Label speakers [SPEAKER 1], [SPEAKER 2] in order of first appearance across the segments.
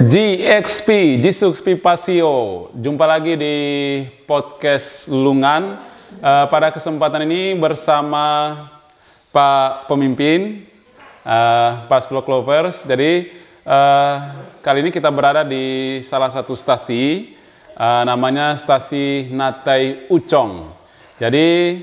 [SPEAKER 1] GXP, Jisuxpi Pasio. Jumpa lagi di podcast Lungan. Pada kesempatan ini bersama Pak Pemimpin, Pas Vlog Lovers. Jadi kali ini kita berada di salah satu stasi, namanya Stasi Natai Ucong. Jadi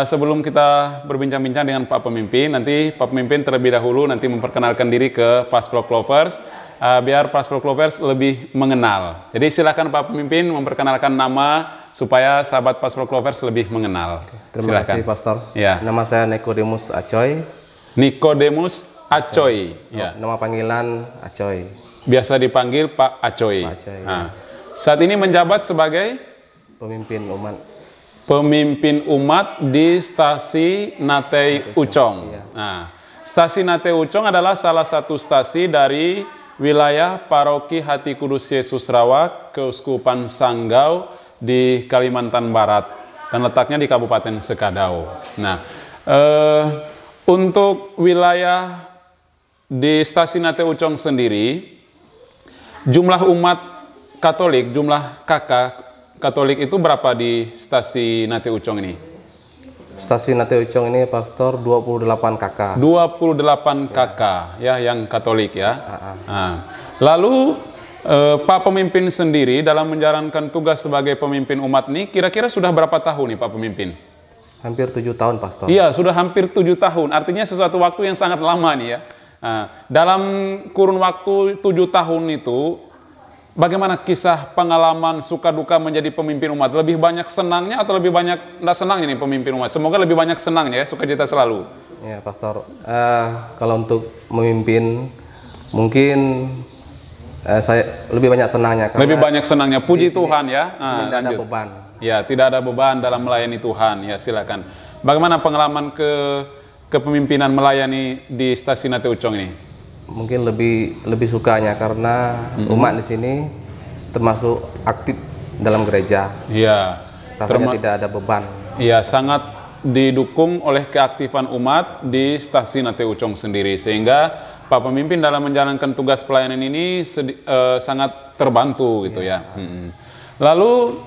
[SPEAKER 1] sebelum kita berbincang-bincang dengan Pak Pemimpin, nanti Pak Pemimpin terlebih dahulu nanti memperkenalkan diri ke Pas Vlog Lovers. Biar Pas Vlog Lovers lebih mengenal. Jadi silakan Pak Pemimpin memperkenalkan nama supaya sahabat Pas Vlog Lovers lebih mengenal.
[SPEAKER 2] Terima kasih Pastor.
[SPEAKER 1] Ya.
[SPEAKER 2] Nama saya Nikodemus Acoy.
[SPEAKER 1] Nikodemus Acoy. Ya.
[SPEAKER 2] Nama panggilan Acoy.
[SPEAKER 1] Biasa dipanggil Pak Acoy.
[SPEAKER 2] Pak Acoy.
[SPEAKER 1] Nah, saat ini menjabat sebagai
[SPEAKER 2] Pemimpin umat.
[SPEAKER 1] Pemimpin umat di Stasi Natai Ucong.
[SPEAKER 2] Ya.
[SPEAKER 1] Nah, Stasi Natai Ucong adalah salah satu stasi dari wilayah Paroki Hati Kudus Yesus Rawak, Keuskupan Sanggau di Kalimantan Barat, dan letaknya di Kabupaten Sekadau. Nah, untuk wilayah di Stasi Natai Ucong sendiri, jumlah umat Katolik, jumlah kakak Katolik itu berapa di Stasi Natai Ucong ini?
[SPEAKER 2] Stasi Natai Ucong ini Pastor 28 kakak.
[SPEAKER 1] 28 kakak ya yang Katolik ya. Nah, lalu Pak Pemimpin sendiri dalam menjalankan tugas sebagai pemimpin umat ini kira-kira sudah berapa tahun nih Pak Pemimpin?
[SPEAKER 2] Hampir 7 tahun Pastor.
[SPEAKER 1] Iya, sudah hampir 7 tahun. Artinya sesuatu waktu yang sangat lama nih ya. Nah, dalam kurun waktu 7 tahun itu, bagaimana kisah pengalaman suka duka menjadi pemimpin umat? Lebih banyak senangnya atau lebih banyak tidak senangnya nih pemimpin umat? Semoga lebih banyak senangnya ya, sukacita selalu.
[SPEAKER 2] Ya Pastor, kalau untuk memimpin mungkin saya lebih banyak senangnya.
[SPEAKER 1] Lebih banyak senangnya, puji Tuhan ya.
[SPEAKER 2] Tidak ada beban.
[SPEAKER 1] Ya, tidak ada beban dalam melayani Tuhan. Ya, silakan. Bagaimana pengalaman kepemimpinan melayani di Stasi Natai Ucong ini?
[SPEAKER 2] Mungkin lebih sukanya karena umat di sini termasuk aktif dalam gereja.
[SPEAKER 1] Iya.
[SPEAKER 2] Rasanya tidak ada beban.
[SPEAKER 1] Iya, sangat didukung oleh keaktifan umat di Stasi Natai Ucong sendiri, sehingga Pak Pemimpin dalam menjalankan tugas pelayanan ini sangat terbantu gitu ya. Lalu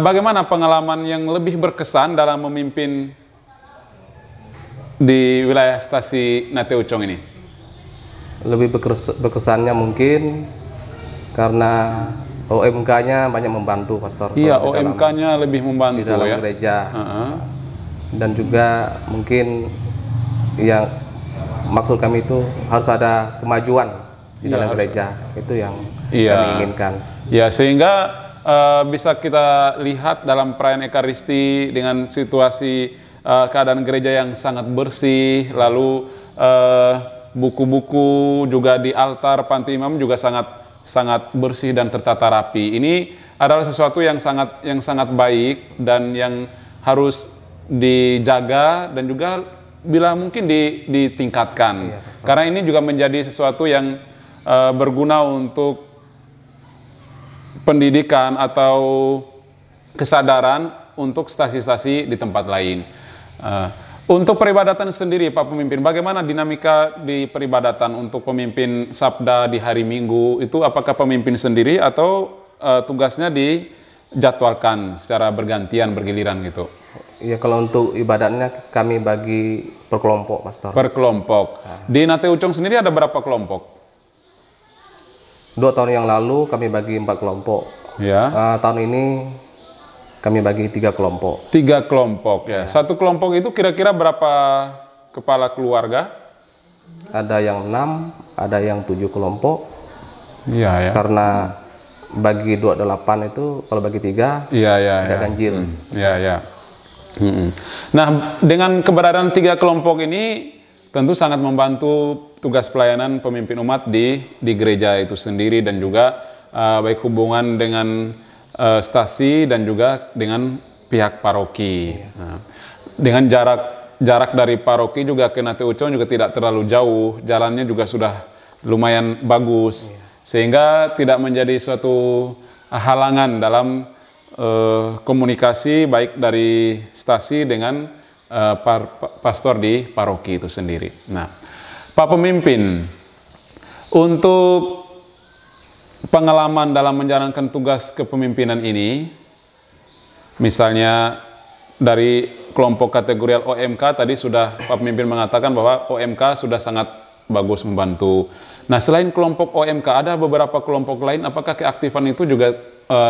[SPEAKER 1] bagaimana pengalaman yang lebih berkesan dalam memimpin di wilayah Stasi Natai Ucong ini?
[SPEAKER 2] Lebih berkesannya mungkin karena OMK-nya banyak membantu Pastor.
[SPEAKER 1] Iya, OMK-nya lebih membantu
[SPEAKER 2] di dalam
[SPEAKER 1] ya.
[SPEAKER 2] gereja. Dan juga mungkin yang maksud kami itu harus ada kemajuan di dalam gereja. Itu yang kami inginkan.
[SPEAKER 1] Ya, sehingga bisa kita lihat dalam perayaan Ekaristi dengan situasi keadaan gereja yang sangat bersih, lalu buku-buku juga di altar panti imam juga sangat bersih dan tertata rapi. Ini adalah sesuatu yang sangat baik dan yang harus dijaga dan juga bila mungkin ditingkatkan. Iya, karena ini juga menjadi sesuatu yang berguna untuk pendidikan atau kesadaran untuk stasi-stasi di tempat lain. Untuk peribadatan sendiri Pak Pemimpin, bagaimana dinamika di peribadatan untuk pemimpin sabda di hari Minggu itu? Apakah pemimpin sendiri atau tugasnya dijadwalkan secara bergantian, bergiliran gitu?
[SPEAKER 2] Ya, kalau untuk ibadahnya kami bagi per kelompok Pastor.
[SPEAKER 1] Per kelompok. Di Natai Ucong sendiri ada berapa kelompok?
[SPEAKER 2] 2 tahun yang lalu kami bagi 4 kelompok.
[SPEAKER 1] Ya.
[SPEAKER 2] Tahun ini kami bagi 3 kelompok.
[SPEAKER 1] 3 kelompok ya. Satu kelompok itu kira-kira berapa kepala keluarga?
[SPEAKER 2] Ada yang 6, ada yang 7 kelompok.
[SPEAKER 1] Iya ya.
[SPEAKER 2] Karena bagi 28 itu kalau bagi 3 ada ganjil.
[SPEAKER 1] Iya ya. Nah, dengan keberadaan 3 kelompok ini tentu sangat membantu tugas pelayanan pemimpin umat di gereja itu sendiri, dan juga baik hubungan dengan stasi dan juga dengan pihak paroki. Nah, dengan jarak dari paroki juga ke Natai Ucong juga tidak terlalu jauh, jalannya juga sudah lumayan bagus, sehingga tidak menjadi suatu halangan dalam komunikasi baik dari stasi dengan pastor di paroki itu sendiri. Nah, Pak Pemimpin, untuk pengalaman dalam menjalankan tugas kepemimpinan ini, misalnya dari kelompok kategorial OMK tadi sudah Pak Pemimpin mengatakan bahwa OMK sudah sangat bagus membantu. Nah, selain kelompok OMK ada beberapa kelompok lain, apakah keaktifan itu juga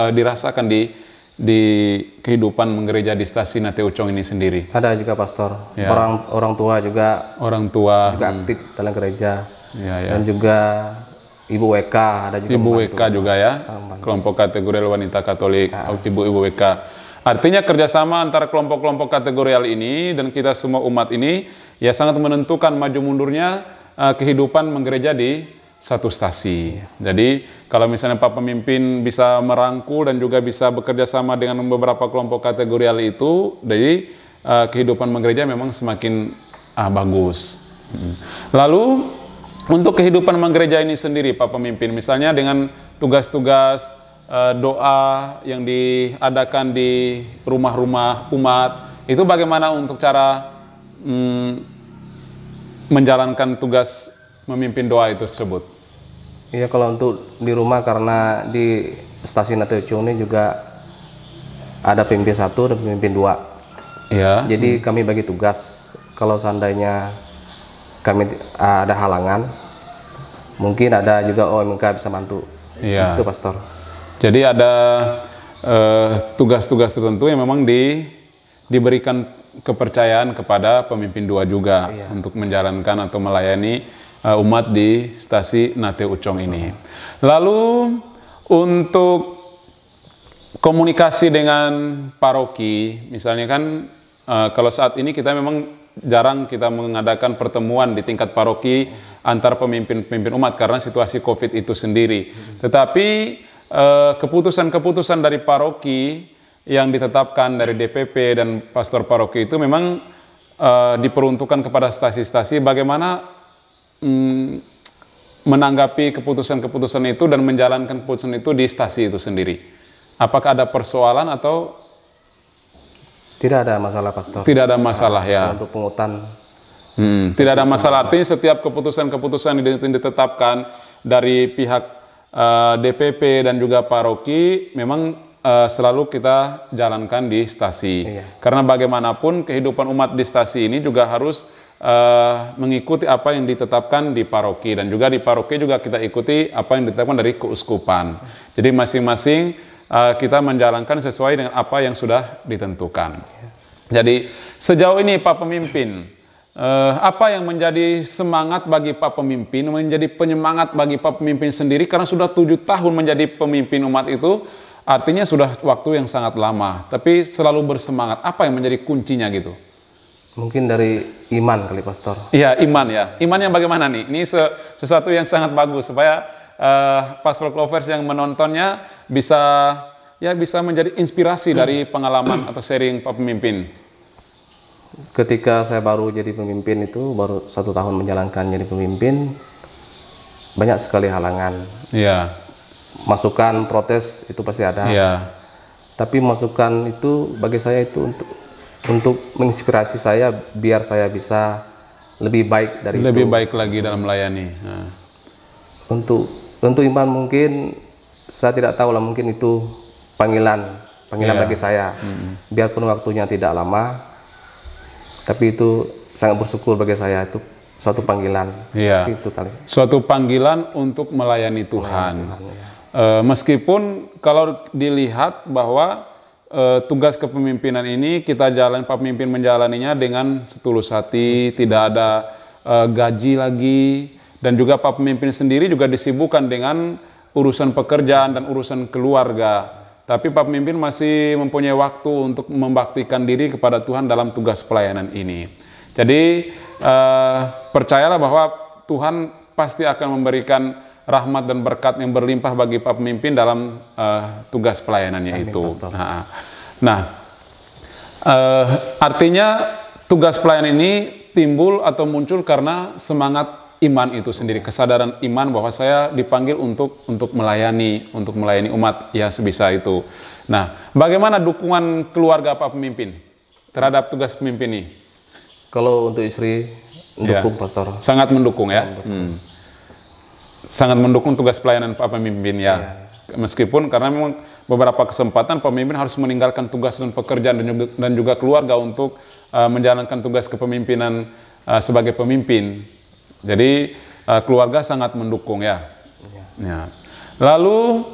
[SPEAKER 1] dirasakan di kehidupan menggereja di Stasi Nate Ucong ini sendiri?
[SPEAKER 2] Ada juga pastor,
[SPEAKER 1] Ya.
[SPEAKER 2] orang tua juga
[SPEAKER 1] juga
[SPEAKER 2] aktif dalam gereja,
[SPEAKER 1] ya.
[SPEAKER 2] dan juga Ibu WK ada juga
[SPEAKER 1] Ibu
[SPEAKER 2] membantu.
[SPEAKER 1] WK juga ya, kelompok kategorial wanita Katolik, ibu-ibu WK. Artinya kerjasama antara kelompok-kelompok kategorial ini dan kita semua umat ini ya sangat menentukan maju mundurnya kehidupan menggereja di satu stasi. Jadi kalau misalnya Pak Pemimpin bisa merangkul dan juga bisa bekerja sama dengan beberapa kelompok kategorial itu, jadi kehidupan menggereja memang semakin bagus. Lalu untuk kehidupan menggereja ini sendiri Pak Pemimpin, misalnya dengan tugas-tugas doa yang diadakan di rumah-rumah umat, itu bagaimana untuk cara menjalankan tugas memimpin doa itu tersebut?
[SPEAKER 2] Iya, kalau untuk di rumah karena di Stasi Nate Ucong ini juga ada pemimpin 1 dan pemimpin 2.
[SPEAKER 1] Ya.
[SPEAKER 2] Jadi kami bagi tugas. Kalau seandainya kami ada halangan, mungkin ada juga OMK bisa bantu.
[SPEAKER 1] Iya.
[SPEAKER 2] Itu pastor.
[SPEAKER 1] Jadi ada tugas-tugas tertentu yang memang diberikan kepercayaan kepada pemimpin 2 juga untuk menjalankan atau melayani umat di Stasi Nate Ucong ini. Lalu untuk komunikasi dengan paroki, misalnya kan kalau saat ini kita memang jarang kita mengadakan pertemuan di tingkat paroki antar pemimpin-pemimpin umat karena situasi COVID itu sendiri. Tetapi keputusan-keputusan dari paroki yang ditetapkan dari DPP dan pastor paroki itu memang diperuntukkan kepada stasi-stasi bagaimana menanggapi keputusan-keputusan itu dan menjalankan keputusan itu di stasi itu sendiri. Apakah ada persoalan atau
[SPEAKER 2] tidak ada masalah pastor?
[SPEAKER 1] Tidak ada masalah ya.
[SPEAKER 2] Untuk pungutan
[SPEAKER 1] tidak ada masalah, artinya setiap keputusan-keputusan yang ditetapkan dari pihak DPP dan juga paroki memang selalu kita jalankan di stasi. Karena bagaimanapun kehidupan umat di stasi ini juga harus mengikuti apa yang ditetapkan di paroki, dan juga di paroki juga kita ikuti apa yang ditetapkan dari keuskupan. Jadi masing-masing kita menjalankan sesuai dengan apa yang sudah ditentukan. Jadi sejauh ini Pak Pemimpin, apa yang menjadi semangat bagi Pak Pemimpin, menjadi penyemangat bagi Pak Pemimpin sendiri, karena sudah 7 tahun menjadi pemimpin umat itu, artinya sudah waktu yang sangat lama, tapi selalu bersemangat. Apa yang menjadi kuncinya gitu?
[SPEAKER 2] Mungkin dari iman kali pastor.
[SPEAKER 1] Iya, iman ya. Iman yang bagaimana nih? Ini sesuatu yang sangat bagus supaya Pastoral Lovers yang menontonnya bisa menjadi inspirasi dari pengalaman atau sharing Pak Pemimpin.
[SPEAKER 2] Ketika saya baru jadi pemimpin itu, baru 1 tahun menjalankan jadi pemimpin, banyak sekali halangan.
[SPEAKER 1] Iya.
[SPEAKER 2] Masukan, protes itu pasti ada.
[SPEAKER 1] Iya.
[SPEAKER 2] Tapi masukan itu bagi saya itu untuk menginspirasi saya biar saya bisa lebih baik dari
[SPEAKER 1] lebih
[SPEAKER 2] itu.
[SPEAKER 1] baik lagi dalam melayani. Nah.
[SPEAKER 2] Untuk iman mungkin saya tidak tahu lah, mungkin itu panggilan bagi saya. Biarpun waktunya tidak lama, tapi itu sangat bersyukur bagi saya, itu suatu panggilan.
[SPEAKER 1] Iya.
[SPEAKER 2] Itu kali.
[SPEAKER 1] Suatu panggilan untuk melayani Tuhan. Meskipun kalau dilihat bahwa tugas kepemimpinan ini kita Pak Pemimpin menjalaninya dengan setulus hati, tidak ada gaji lagi, dan juga Pak Pemimpin sendiri juga disibukkan dengan urusan pekerjaan dan urusan keluarga. Tapi Pak Pemimpin masih mempunyai waktu untuk membaktikan diri kepada Tuhan dalam tugas pelayanan ini. Jadi percayalah bahwa Tuhan pasti akan memberikan rahmat dan berkat yang berlimpah bagi Pak Pemimpin dalam tugas pelayanannya. Amin, itu. Artinya tugas pelayanan ini timbul atau muncul karena semangat iman itu sendiri, kesadaran iman bahwa saya dipanggil untuk melayani umat ya sebisa itu. Nah, bagaimana dukungan keluarga Pak Pemimpin terhadap tugas pemimpin ini?
[SPEAKER 2] Kalau untuk istri mendukung pastor.
[SPEAKER 1] Sangat mendukung ya. sangat mendukung tugas pelayanan Pak Pemimpin ya. Meskipun karena memang beberapa kesempatan pemimpin harus meninggalkan tugas dan pekerjaan dan juga keluarga untuk menjalankan tugas kepemimpinan sebagai pemimpin. Jadi keluarga sangat mendukung ya. Ya. Lalu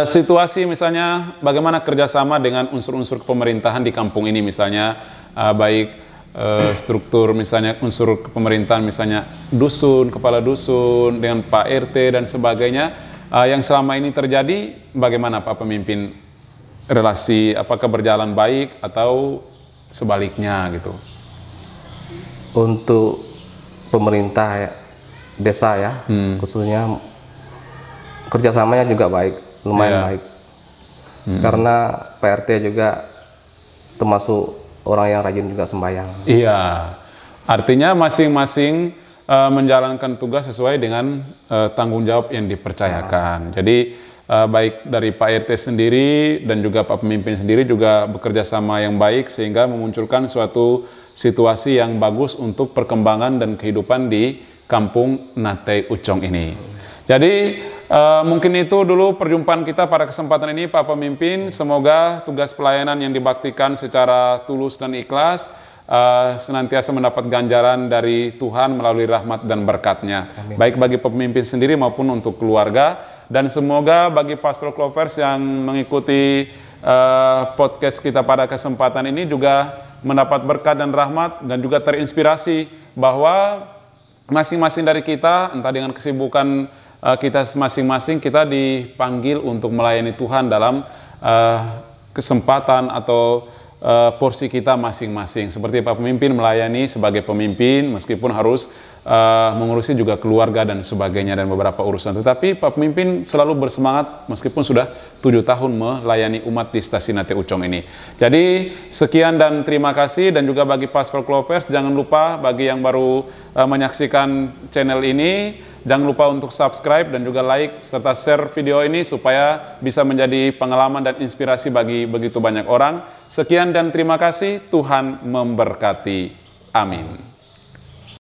[SPEAKER 1] situasi misalnya bagaimana kerjasama dengan unsur-unsur pemerintahan di kampung ini misalnya baik struktur misalnya unsur pemerintahan misalnya dusun, kepala dusun dengan Pak RT dan sebagainya. Yang selama ini terjadi, bagaimana Pak Pemimpin? Relasi apakah berjalan baik atau sebaliknya gitu?
[SPEAKER 2] Untuk pemerintah desa ya, khususnya kerjasamanya juga baik, lumayan baik. Karena Pak RT juga termasuk orang yang rajin juga sembahyang.
[SPEAKER 1] Iya, artinya masing-masing menjalankan tugas sesuai dengan tanggung jawab yang dipercayakan. Jadi baik dari Pak RT sendiri dan juga Pak Pemimpin sendiri juga bekerja sama yang baik sehingga memunculkan suatu situasi yang bagus untuk perkembangan dan kehidupan di kampung Natei Ucong ini. Jadi mungkin itu dulu perjumpaan kita pada kesempatan ini Pak Pemimpin. Semoga tugas pelayanan yang dibaktikan secara tulus dan ikhlas senantiasa mendapat ganjaran dari Tuhan melalui rahmat dan berkat-Nya. Amin. Baik bagi pemimpin sendiri maupun untuk keluarga. Dan semoga bagi Pastoral Clovers yang mengikuti podcast kita pada kesempatan ini juga mendapat berkat dan rahmat dan juga terinspirasi bahwa masing-masing dari kita, entah dengan kesibukan kita masing-masing, kita dipanggil untuk melayani Tuhan dalam kesempatan atau porsi kita masing-masing. Seperti Pak Pemimpin melayani sebagai pemimpin, meskipun harus mengurusi juga keluarga dan sebagainya dan beberapa urusan. Tetapi Pak Pemimpin selalu bersemangat meskipun sudah 7 tahun melayani umat di stasiun Natei Ucong ini. Jadi sekian dan terima kasih, dan juga bagi Pastoral Clovers jangan lupa bagi yang baru menyaksikan channel ini, jangan lupa untuk subscribe dan juga like serta share video ini supaya bisa menjadi pengalaman dan inspirasi bagi begitu banyak orang. Sekian dan terima kasih, Tuhan memberkati. Amin.